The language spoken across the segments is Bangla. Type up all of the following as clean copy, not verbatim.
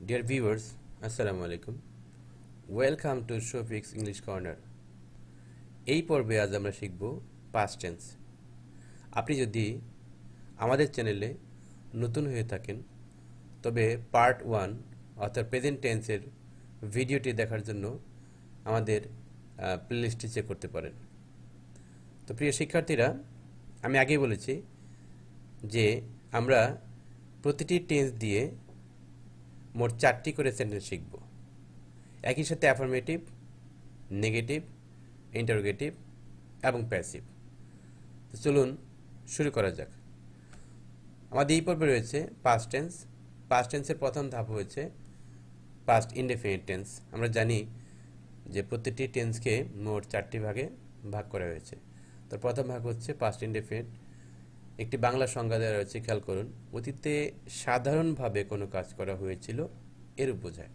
Dear viewers, Assalamu alaikum. Welcome to Shofik's English Corner. এই পর্বে আজ আমরা শিখব past tense. আপনি যদি আমাদের চ্যানেলে নতুন হয়ে থাকেন তবে পার্ট 1 অর্থাৎ প্রেজেন্ট টেন্সের ভিডিওটি দেখার জন্য আমাদের প্লেলিস্টটি চেক করতে পারেন। তো প্রিয় শিক্ষার্থীরা, আমি আগেই বলেছি যে আমরা প্রতিটি টেন্স দিয়ে মোট 4টি করে সেন্টেন্স শিখব। একই সাথে অ্যাফার্মেটিভ, নেগেটিভ, ইন্টারোগেটিভ এবং প্যাসিভ। তো চলুন শুরু করা যাক। আমাদের এই পর্বে রয়েছে পাস্ট টেন্স। পাস্ট টেন্সের প্রথম ধাপ হয়েছে পাস্ট ইনডেফিনিট টেন্স। আমরা জানি যে প্রতিটি টেন্সকে মোট 4টি ভাগে ভাগ করা হয়েছে। তো প্রথম ভাগ হচ্ছে পাস্ট ইনডেফিনিট। একটি বাংলা সংজ্ঞা দেওয়া রয়েছে, খেয়াল করুন। অতীতে সাধারণভাবে কোনো কাজ করা হয়েছিল এরূপ বোঝায়।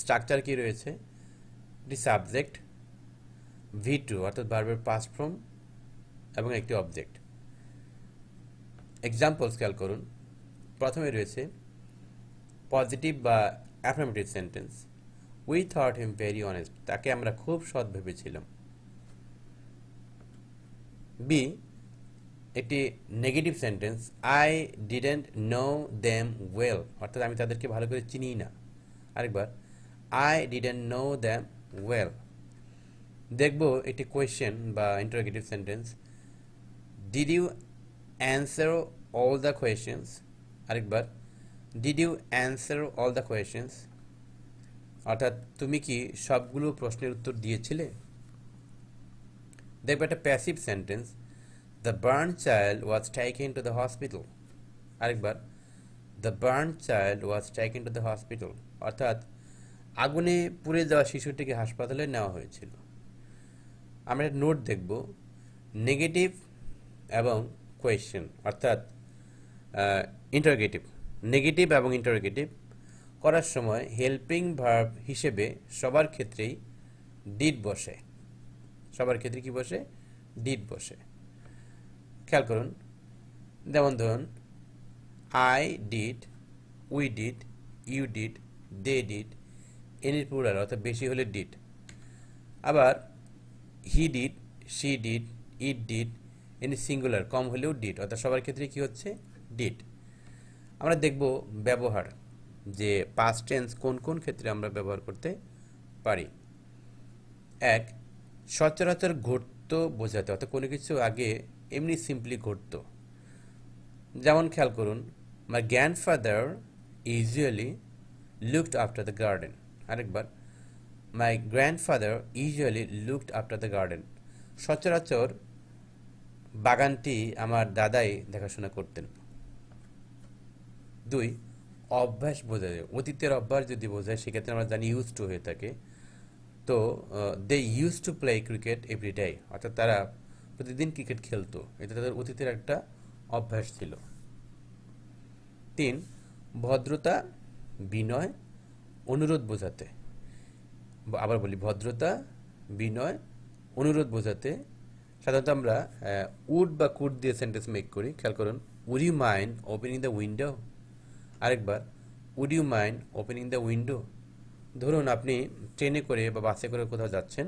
স্ট্রাকচার কি রয়েছে? একটি সাবজেক্ট, V2 অর্থাৎ ভার্বের পাস্ট ফর্ম এবং একটি অবজেক্ট। এক্সাম্পলস খেয়াল করুন। প্রথমে রয়েছে পজিটিভ বা affirmative sentence. We thought him very honest, তাকে আমরা খুব সৎ ভেবেছিলাম। বি, একটি negative sentence. I didn't know them well, অর্থাৎ আমি তাদেরকে ভালো করে চিনি না। আরেকবার, I didn't know them well. দেখব একটি কোয়েশ্চেন বা interrogative sentence. Did you answer all the questions. আরেকবার, did you answer all the questions, অর্থাৎ তুমি কি সবগুলো প্রশ্নের উত্তর দিয়েছিলে। দেখব একটা passive sentence. The burnt child was taken to the hospital. আরেকবার, the burnt child was taken to the hospital, অর্থাৎ আগুনে পুড়ে যাওয়া শিশুটিকে হাসপাতালে নেওয়া হয়েছিল। আমরা নোট দেখব নেগেটিভ এবং কোয়েশ্চেন অর্থাৎ ইন্টারোগেটিভ। নেগেটিভ এবং ইন্টারোগেটিভ করার সময় হেল্পিং ভার্ব হিসেবে সবার ক্ষেত্রেই ডিড বসে। সবার ক্ষেত্রে কি বসে? ডিড বসে। খেয়াল করুন, যেমন ধরুন I did, we did, you did, they did, এনির প্লুরাল অর্থাৎ বেশি হলে ডিড। আবার he did, she did, it did, any singular কম হলেও ডিড, অর্থাৎ সবার ক্ষেত্রে কি হচ্ছে? ডিড। আমরা দেখব ব্যবহার, যে পাস্ট টেন্স কোন কোন ক্ষেত্রে আমরা ব্যবহার করতে পারি। এক, সচরাচর ঘটতো বোঝাতে, অর্থাৎ কোনো কিছু আগে এমনি সিম্পলি ঘটতো। যেমন খেয়াল করুন, my grandfather usually looked after the garden. আরেকবার, my grandfather usually looked after the garden, সচরাচর বাগানটি আমার দাদাই দেখাশোনা করতেন। দুই, অভ্যাস বোঝায়। অতীতের অভ্যাস যদি বোঝায় সেক্ষেত্রে আমরা জানি ইউজ টু হয়ে থাকে। তো they use to play cricket every, অর্থাৎ তারা প্রতিদিন ক্রিকেট খেলতো, এটা তাদের অতীতের একটা অভ্যাস ছিল। তিন, ভদ্রতা, বিনয়, অনুরোধ বোঝাতে। আবার বলি, ভদ্রতা, বিনয়, অনুরোধ বোঝাতে সাধারণত আমরা উড বা কুড দিয়ে সেন্টেন্স মেক করি। খেয়াল করুন, would you mind opening the window. আরেকবার, would you mind opening the window. ধরুন আপনি ট্রেনে করে বা বাসে করে কোথাও যাচ্ছেন,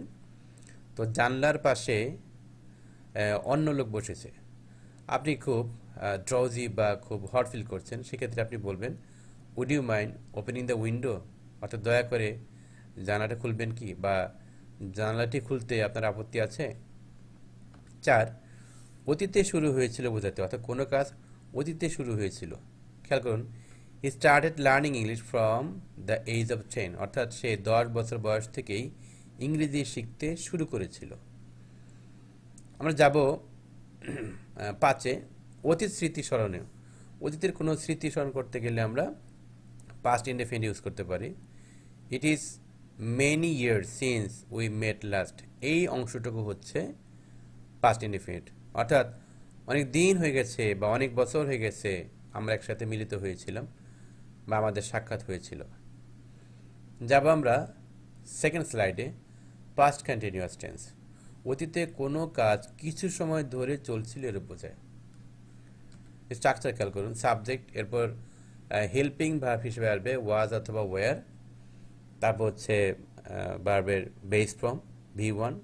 তো জানলার পাশে অন্য লোক বসেছে। আপনি খুব ড্রাউজি বা খুব হট ফিল করছেন, সেক্ষেত্রে আপনি বলবেন would you mind opening the window, অর্থাৎ দয়া করে জানালাটা খুলবেন কি, বা জানালাটি খুলতে আপনার আপত্তি আছে। চার, অতীতে শুরু হয়েছিল বোঝাতে, অর্থাৎ কোনো কাজ অতীতে শুরু হয়েছিল। খেয়াল করুন, he started learning English from the age of 10, অর্থাৎ সে 10 বছর বয়স থেকেই ইংরেজি শিখতে শুরু করেছিল। আমরা যাব 5-এ, অতীত স্মৃতি স্মরণে। অতীতের কোনো স্মৃতি স্মরণ করতে গেলে আমরা পাস্ট ইনডেফিনিট ইউজ করতে পারি। It is many years since we met last, এই অংশটুকু হচ্ছে পাস্ট ইনডেফিনিট, অর্থাৎ অনেক দিন হয়ে গেছে বা অনেক বছর হয়ে গেছে আমরা একসাথে মিলিত হয়েছিলাম বা আমাদের সাক্ষাৎ হয়েছিল। যাব আমরা সেকেন্ড স্লাইডে, পাস্ট কন্টিনিউয়াস টেন্স। অতীতে কোনো কাজ কিছু সময় ধরে চলছিল এর বোঝায়। স্ট্রাকচার খেয়াল করুন, সাবজেক্ট, এরপর হেল্পিং ভার্ব হিসেবে আসবে ওয়াজ অথবা ওয়্যার, তারপর হচ্ছে ভার্বের বেস ফর্ম V1,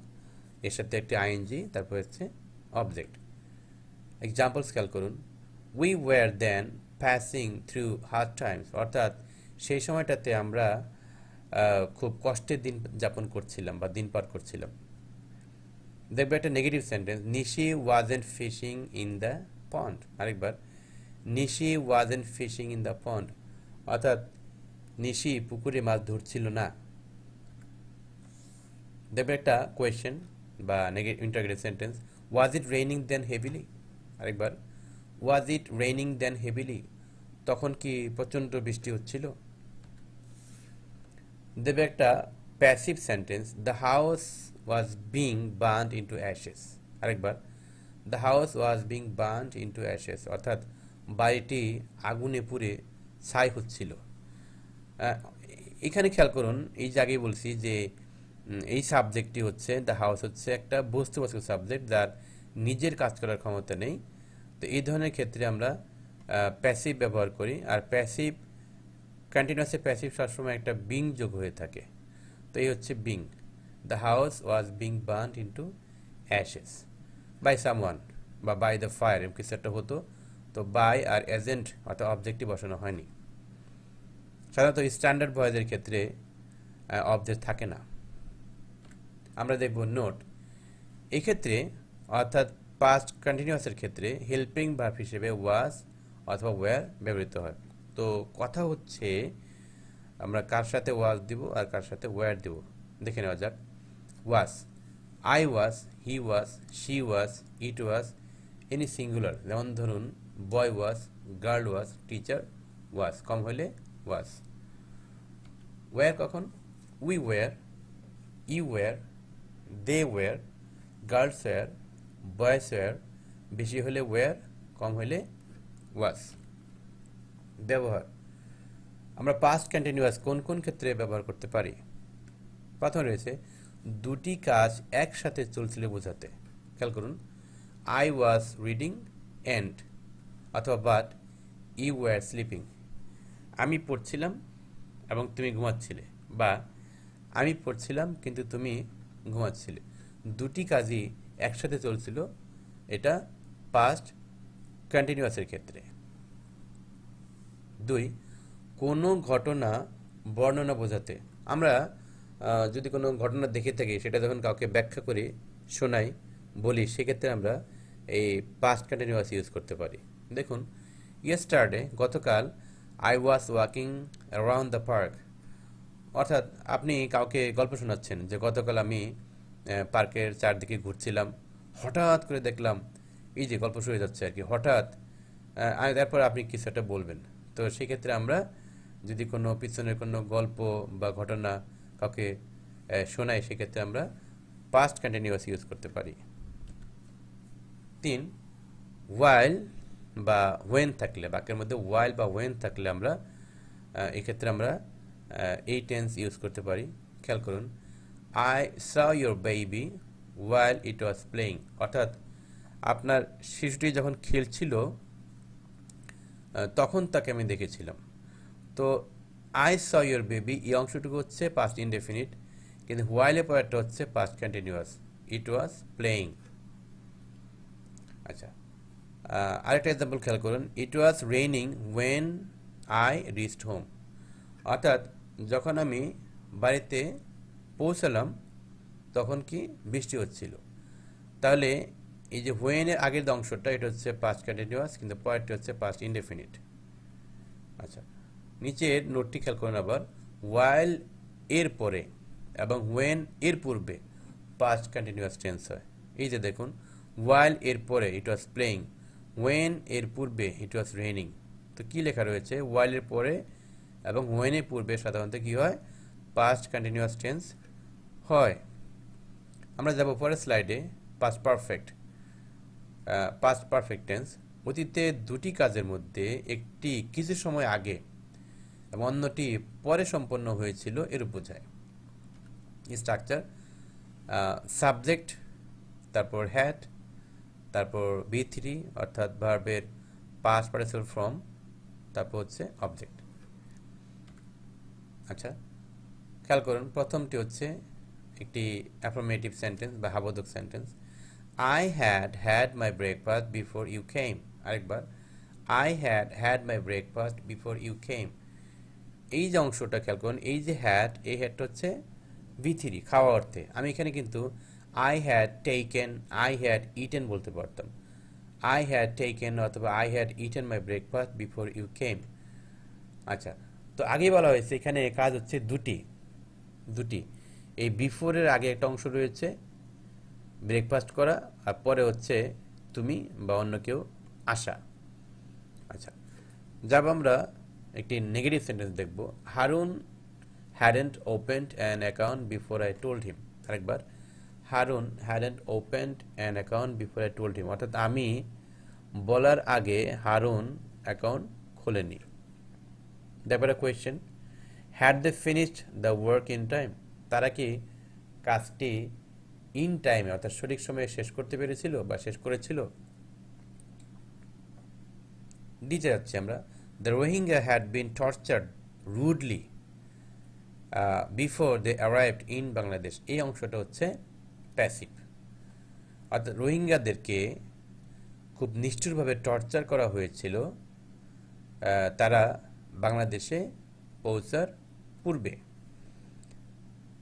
এর সাথে একটি আইএনজি, তারপর হচ্ছে অবজেক্ট। এক্সাম্পলস খেয়াল করুন, we were then passing through hard times, অর্থাৎ সেই সময়টাতে আমরা খুব কষ্টের দিন যাপন করছিলাম বা দিন পার করছিলাম। দেখবে একটা negative sentence, Nishi wasn't fishing in the pond. আরেকবার, Nishi wasn't fishing in the pond, অর্থাৎ নিশি পুকুরে মাছ ধরছিল না। দেখবে একটা কোয়েশ্চেন বা ইন্টারোগেটিভ সেন্টেন্স, ওয়াজ ইট রেইনিং দেন হেভিলি। আরেকবার, ওয়াজ ইট রেইনিং দেন হেভিলি, তখন কি প্রচণ্ড বৃষ্টি হচ্ছিল। দেবে একটা passive sentence, the house was being burned into ashes. আরেকবার, the house was being burned into ashes, অর্থাৎ বাড়িটি আগুনে পুড়ে ছাই হচ্ছিল। এখানে খেয়াল করুন, এই জায়গায় বলছি যে এই সাবজেক্টটি হচ্ছে, দ্য হাউস হচ্ছে একটা বস্তুবাচক সাবজেক্ট যার নিজের কাজ করার ক্ষমতা নেই। তো এই ধরনের ক্ষেত্রে আমরা প্যাসিভ ব্যবহার করি, আর প্যাসিভ কন্টিনিউয়াসে প্যাসিভ সবসময় একটা বিং যোগ হয়ে থাকে। তো এই হচ্ছে being, the house was being burned into ashes by someone, বা বাই দ্য ফায়ার, এরকম কিছু একটা হতো। তো বাই আর এজেন্ট অর্থাৎ অবজেক্টই বসানো হয়নি। সাধারণত স্ট্যান্ডার্ড ভয়েসের ক্ষেত্রে অবজেক্ট থাকে না। আমরা দেখব নোট, এক্ষেত্রে অর্থাৎ পাস্ট কন্টিনিউয়াসের ক্ষেত্রে হেল্পিং ভার্ব হিসেবে ওয়াজ অথবা ওয়্যার ব্যবহৃত হয়। তো কথা হচ্ছে আমরা কার সাথে ওয়াজ দিব আর কার সাথে ওয়্যার দিব, দেখে নেওয়া যাক। Was, I was, he was, she was, it was, any singular, যেমন ধরুন বয় ওয়াজ, গার্ল ওয়াজ, টিচার ওয়াজ, কম হলে ওয়াজ। ওয়্যার কখন, we were, you were, they were, girls were, boys were, বেশি হলে ওয়্যার, কম হলে ওয়াজ। ব্যবহার, আমরা পাস্ট কন্টিনিউয়াস কোন কোন ক্ষেত্রে ব্যবহার করতে পারি। প্রথম রয়েছে দুটি কাজ একসাথে চলছিল বোঝাতে। খেয়াল করুন, আই ওয়াজ রিডিং অ্যান্ড অথবা বাট ইউ ওয়্যার স্লিপিং, আমি পড়ছিলাম এবং তুমি ঘুমাচ্ছিলে, বা আমি পড়ছিলাম কিন্তু তুমি ঘুমাচ্ছিলে। দুটি কাজই একসাথে চলছিল, এটা পাস্ট কন্টিনিউয়াসের ক্ষেত্রে। 2, কোনো ঘটনা বর্ণনা বোঝাতে। আমরা যদি কোনো ঘটনা দেখে থাকি, সেটা যখন কাউকে ব্যাখ্যা করে শোনাই, বলি, সেক্ষেত্রে আমরা এই পাস্ট কন্টিনিউয়াস ইউজ করতে পারি। দেখুন, ইয়েস্টারডে, গতকাল, I was walking around the park, অর্থাৎ আপনি কাউকে গল্প শোনাচ্ছেন যে গতকাল আমি পার্কের চারদিকে ঘুরছিলাম, হঠাৎ করে দেখলাম, এই যে গল্প শুরু হয়ে যাচ্ছে আর কি, হঠাৎ, তারপর আপনি কিছু একটা বলবেন। তো সেক্ষেত্রে আমরা যদি কোনো পিছনের কোনো গল্প বা ঘটনা কাউকে শোনাই, সেক্ষেত্রে আমরা পাস্ট কন্টিনিউয়াস ইউজ করতে পারি। 3, ওয়াইল বা ওয়েন থাকলে, বাক্যের মধ্যে ওয়াইল বা ওয়েন থাকলে আমরা এক্ষেত্রে আমরা এই টেন্স ইউজ করতে পারি। খেয়াল করুন, I saw your baby while it was playing, অর্থাৎ আপনার শিশুটি যখন খেলছিল তখন তাকে আমি দেখেছিলাম। তো আই saw your baby, এই অংশটুকু হচ্ছে পাস্ট ইনডেফিনিট, কিন্তু হোয়াইলের পরেরটা হচ্ছে past continuous, it was playing. আচ্ছা, আরেকটা এক্সাম্পল খেয়াল করুন, it was raining when I reached home, অর্থাৎ যখন আমি বাড়িতে পৌঁছালাম তখন কি বৃষ্টি হচ্ছিল। তাহলে এই যে হোয়েনের আগের অংশটা, এটা হচ্ছে পাস্ট কন্টিনিউয়াস, কিন্তু পরেরটা হচ্ছে পাস্ট ইনডেফিনিট। আচ্ছা, নিচের নোটটি খেয়াল করুন আবার, ওয়াইল এর পরে এবং হোয়েন এর পূর্বে পাস্ট কন্টিনিউয়াস টেন্স হয়। এই যে দেখুন, ওয়াইল এর পরে ইট ওয়াজ প্লেইং, হোয়েন এর পূর্বে ইট ওয়াজ রেইনিং। তো কি লেখা রয়েছে, ওয়াইল এর পরে এবং হোয়েন এর পূর্বে সাধারণত কি হয়, পাস্ট কন্টিনিউয়াস টেন্স হয়। আমরা যাব পরের স্লাইডে, past perfect. Past perfect tense, অতীতে দুটি কাজের মধ্যে একটি কিছু সময় আগে এবং অন্যটি পরে সম্পন্ন হয়েছিল, এরূপ বোঝায়। স্ট্রাকচার, সাবজেক্ট, তারপর হ্যাড, তারপর V3 অর্থাৎ ভার্বের পাস্ট পার্টিসিপল ফর্ম, তারপর হচ্ছে অবজেক্ট। আচ্ছা, খেয়াল করুন, প্রথমটি হচ্ছে একটি অ্যাফার্মেটিভ সেন্টেন্স বা হাবোধক sentence. I had had my breakfast before you came. আরেকবার, I had had my breakfast before you came. এই যে অংশটা খেয়াল করুন, এই যে হ্যাড, এই হ্যাডটা হচ্ছে V3 খাওয়া অর্থে। আমি এখানে কিন্তু I had taken, I had eaten বলতে পারতাম। I had taken অথবা I had eaten my breakfast before you came। আচ্ছা, তো আগেই বলা হয়েছে এখানে কাজ হচ্ছে দুটি। এই বিফোরের আগে একটা অংশ রয়েছে ব্রেকফাস্ট করা, আর পরে হচ্ছে তুমি বা অন্য কেউ আসা। আচ্ছা, যাব আমরা একটি নেগেটিভ সেন্টেন্স দেখব। Harun hadn't opened an account before I told him। আরেকবার, Harun hadn't opened an account before I told him। অর্থাৎ আমি বলার আগে হারুন অ্যাকাউন্ট খোলেনি। তারপরে question, had they finished the work in time? তারা কি কাজটি ইন টাইমে অর্থাৎ সঠিক সময়ে শেষ করতে পেরেছিল বা শেষ করেছিল? দিতে যাচ্ছি আমরা, the Rohingya had been tortured rudely before they arrived in Bangladesh। এই অংশটা হচ্ছে প্যাসিভ, অর্থাৎ রোহিঙ্গাদেরকে খুব নিষ্ঠুরভাবে টর্চার করা হয়েছিল তারা বাংলাদেশে পৌঁছার পূর্বে।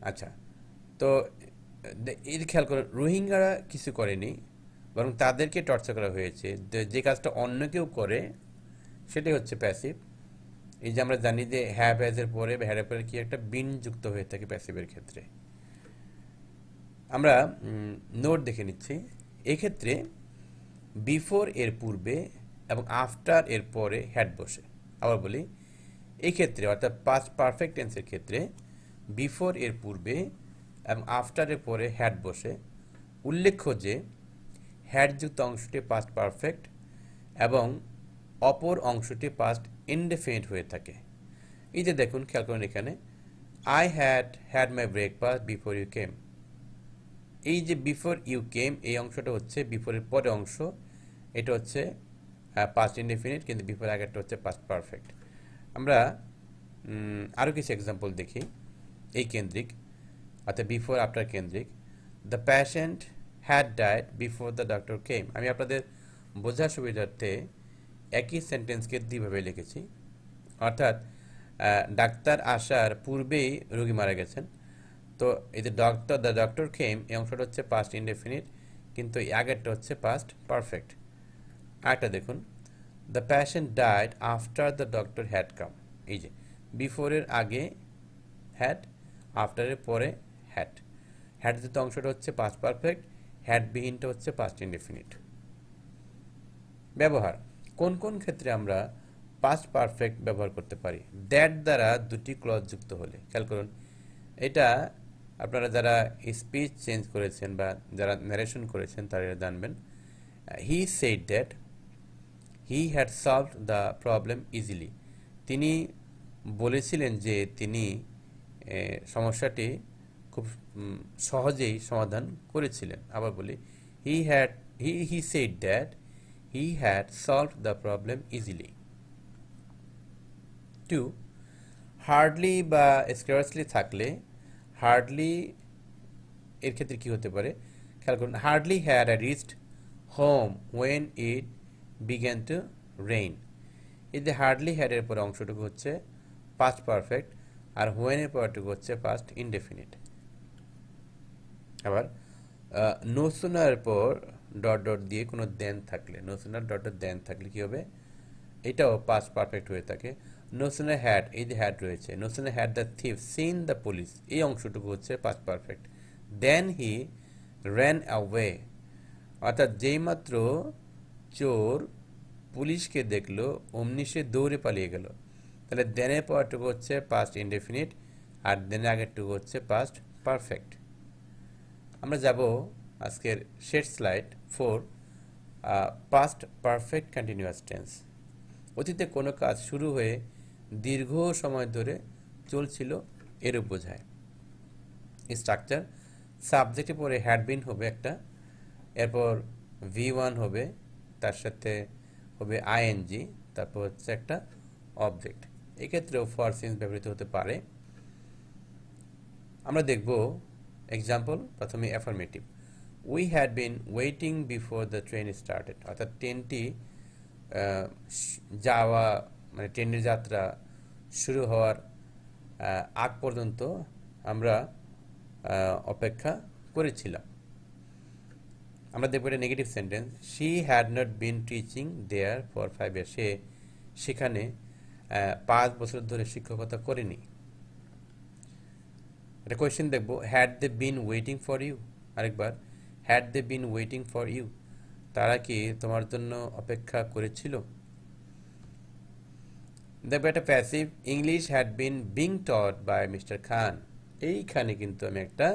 আচ্ছা, তো এর খেয়াল করে রোহিঙ্গারা কিছু করেনি, বরং তাদেরকে টর্চার করা হয়েছে। যে কাজটা অন্য কেউ করে সেটাই হচ্ছে প্যাসিভ। এই যে আমরা জানি যে হ্যাভ হ্যাজের পরে বা হ্যাডের পরে কি একটা বিন যুক্ত হয়ে থাকে প্যাসিভের ক্ষেত্রে। আমরা নোট দেখে নিচ্ছি। এক্ষেত্রে বিফোর এর পূর্বে এবং আফটার এর পরে হ্যাড বসে। আবার বলি, এই ক্ষেত্রে অর্থাৎ পাস্ট পারফেক্ট টেন্সের ক্ষেত্রে বিফোর এর পূর্বে এবং আফটার এর পরে হ্যাড বসে। উল্লেখ্য যে হ্যাডযুক্ত অংশটি পাস্ট পারফেক্ট এবং অপর অংশটি পাস্ট ইনডেফিনিট হয়ে থাকে। এই যে দেখুন, খেয়াল করুন এখানে, I had my breakfast before you came. এই যে বিফোর ইউ কেম এই অংশটা হচ্ছে বিফোরের পরে অংশ, এটা হচ্ছে পাস্ট ইনডেফিনিট, কিন্তু বিফোর আগেরটা হচ্ছে পাস্ট পারফেক্ট। আমরা আরও কিছু এক্সাম্পল দেখি এই কেন্দ্রিক, অর্থাৎ বিফোর আফটার কেন্দ্রিক। The patient had died before the doctor came. আমি আপনাদের বোঝার সুবিধার্থে একই সেন্টেন্সকে দুইভাবে লিখেছি, অর্থাৎ ডাক্তার আসার পূর্বেই রোগী মারা গেছেন। তো এই যে দ্য ডক্টর কেম এই অংশটা হচ্ছে পাস্ট ইনডেফিনিট, কিন্তু এই আগেরটা হচ্ছে পাস্ট পারফেক্ট। আরেকটা দেখুন, the patient died after the doctor had come. এই যে বিফোরের আগে হ্যাড, আফটারের পরে হ্যাড। হ্যাডযুক্ত অংশটা হচ্ছে পাস্ট পারফেক্ট, হ্যাডবিহীনটা হচ্ছে পাস্ট ইনডেফিনিট। ব্যবহার, কোন কোন ক্ষেত্রে আমরা পাস্ট পারফেক্ট ব্যবহার করতে পারি? দ্যাট দ্বারা দুটি ক্লজ যুক্ত হলে। খেয়াল করুন, এটা আপনারা যারা স্পিচ চেঞ্জ করেছেন বা যারা ন্যারেশন করেছেন তারা জানবেন। হি said that he had solved the problem easily. তিনি বলেছিলেন যে তিনি সমস্যাটি খুব সহজেই সমাধান করেছিলেন। আবার বলি, he said that he had solved the problem easily. 2. Hardly বা স্কার্সলি থাকলে হার্ডলি এর ক্ষেত্রে কি হতে পারে? খেয়াল করুন, hardly had I reached home when it began to rain. এই যে হার্ডলি হ্যাড এর পরে অংশটুকু হচ্ছে পাস্ট পারফেক্ট, আর হোয়েন এর পরটুকু হচ্ছে পাস্ট ইনডেফিনিট। আবার নো সুনার পর ডট ডট দিয়ে কোনো দেন থাকলে, নো সুনার ডট ডট দেন থাকলে কি হবে? এটাও পাস্ট পারফেক্ট হয়ে থাকে। নো সুনার হ্যাড, এই যে হ্যাড রয়েছে, no sooner had the thief seen the police, এই অংশটুকু হচ্ছে past perfect. Then he ran away, অর্থাৎ যেইমাত্র চোর পুলিশকে দেখলো অমনি সে দৌড়ে পালিয়ে গেল। তাহলে দেনের পরটুকু হচ্ছে পাস্ট ইনডেফিনিট, আর দেনের আগেরটুকু হচ্ছে পাস্ট পারফেক্ট। আমরা যাব আজকের শেষ slide 4, past perfect continuous tense. অতীতে কোনো কাজ শুরু হয়ে দীর্ঘ সময় ধরে চলছিল এরূপ বোঝায়। স্ট্রাকচার, সাবজেক্টে পরে হ্যাড বিন হবে একটা, এরপর V1 হবে, তার সাথে হবে আইএনজি, তারপর হচ্ছে একটা অবজেক্ট। এক্ষেত্রেও ফর সিন্স ব্যবহৃত হতে পারে। আমরা দেখব এক্সাম্পল, প্রথমে affirmative. We had been waiting before the train started, অর্থাৎ ট্রেনটি যাওয়া মানে ট্রেনের যাত্রা শুরু হওয়ার আগ পর্যন্ত আমরা অপেক্ষা করেছিলাম। আমরা দেখব এটা negative sentence. She had not been teaching there for 5 years, সে সেখানে 5 বছর ধরে শিক্ষকতা করেনি। একটা কোয়েশ্চেন দেখব, had they been waiting for you, আরেকবার had they been waiting for you, তারা কি তোমার জন্য অপেক্ষা করেছিল। দেখবো একটা passive, English had been being taught by mister Khan. এইখানে কিন্তু আমি একটা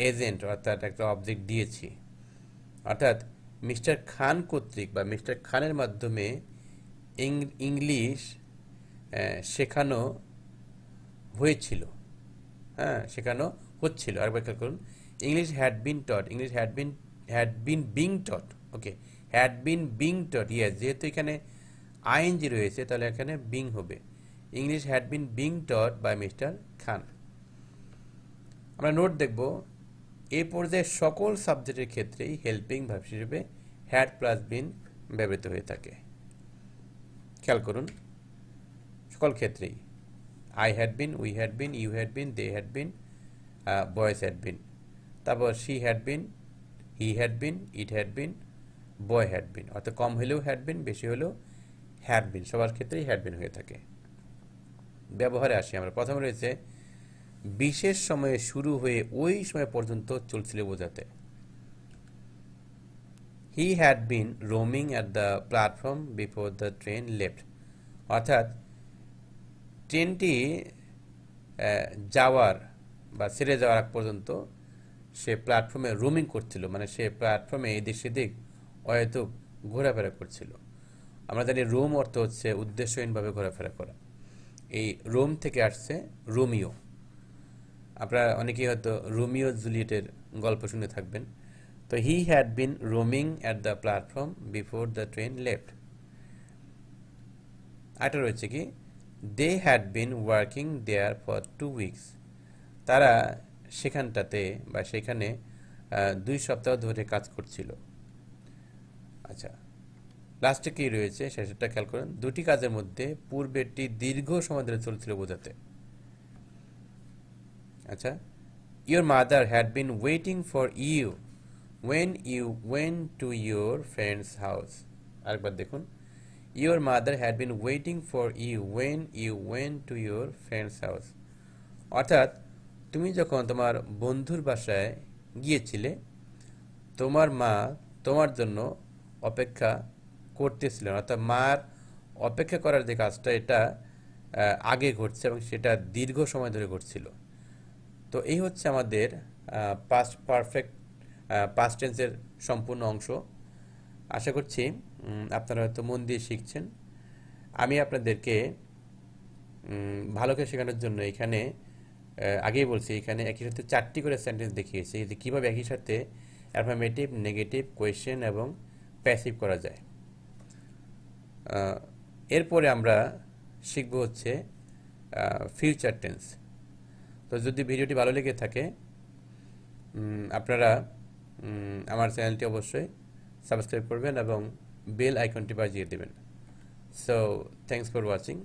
এজেন্ট অর্থাৎ একটা অবজেক্ট দিয়েছি, অর্থাৎ মিস্টার খান কর্তৃক বা মিস্টার খানের মাধ্যমে ইংলিশ শেখানো হয়েছিল, হ্যাঁ শেখানো হচ্ছিল। আরেকবার খেয়াল করুন, English had been taught, English had been being taught, okay had been being taught, yes, যেহেতু এখানে আইএনজি রয়েছে তাহলে এখানে বিং হবে। English had been being taught by mister Khan. আমরা নোট দেখব, এই পর্যায়ে সকল সাবজেক্টের ক্ষেত্রেই হেল্পিং ভার্ব হিসেবে হ্যাড প্লাস বিন ব্যবহৃত হয়ে থাকে। খেয়াল করুন, সকল ক্ষেত্রেই I had been, we had been, you had been, they had been, boys had been, তারপর she had been, he had bin, it had been, boy had been, অর্থাৎ কম হলেও হ্যাড বিন, বেশি হলেও হ্যাড বিন, সবার ক্ষেত্রেই হ্যাড বিন হয়ে থাকে। ব্যবহারে আসি আমরা। প্রথমে রয়েছে বিশেষ সময়ে শুরু হয়ে ওই সময় পর্যন্ত চলছিল বোঝাতে। হি had been roaming at the platform before the train left, অর্থাৎ ট্রেনটি যাওয়ার বা ছেড়ে যাওয়ার আগ পর্যন্ত সে প্ল্যাটফর্মে রোমিং করছিল, মানে সে প্ল্যাটফর্মে এদিক সেদিক অহেতুক ঘোরাফেরা করছিল। আমরা জানি রোম অর্থ হচ্ছে উদ্দেশ্যহীনভাবে ঘোরাফেরা করা। এই রোম থেকে আসছে রোমিও। আপনারা অনেকেই হয়তো রোমিও জুলিয়েটের গল্প শুনে থাকবেন। তো he had been roaming at the platform before the train left. আরেকটা রয়েছে কি, they had been working there for 2 weeks, তারা সেখানটাতে বা সেখানে 2 সপ্তাহ ধরে কাজ করছিল। আচ্ছা, লাস্টে কি রয়েছে সেটা খেয়াল করেন, দুটি কাজের মধ্যে পূর্বেরটি দীর্ঘ সময় ধরে চলছিল বোঝাতে। আচ্ছা, your mother had been waiting for you when you went to your friend's house. আরেকবার দেখুন, your mother had been waiting for you when you went to your friend's house, অর্থাৎ তুমি যখন তোমার বন্ধুর বাসায় গিয়েছিলে তোমার মা তোমার জন্য অপেক্ষা করতেছিলেন, অর্থাৎ মার অপেক্ষা করার যে কাজটা এটা আগে ঘটছে এবং সেটা দীর্ঘ সময় ধরে ঘটছিল। তো এই হচ্ছে আমাদের পাস্ট পারফেক্ট পাস্ট টেন্সের সম্পূর্ণ অংশ। আশা করছি আপনারা হয়তো মন দিয়ে শিখছেন। আমি আপনাদেরকে ভালো করে শেখানোর জন্য এখানে আগেই বলছি, এখানে একই সাথে 4টি করে সেন্টেন্স দেখিয়েছি যে কীভাবে একই সাথে অ্যাফার্মেটিভ, নেগেটিভ, কোয়েশ্চেন এবং প্যাসিভ করা যায়। এরপরে আমরা শিখব হচ্ছে ফিউচার টেন্স। তো যদি ভিডিওটি ভালো লেগে থাকে আপনারা আমার চ্যানেলটি অবশ্যই সাবস্ক্রাইব করবেন এবং বেল আইকনটি বাজিয়ে দেবেন। So thanks for watching.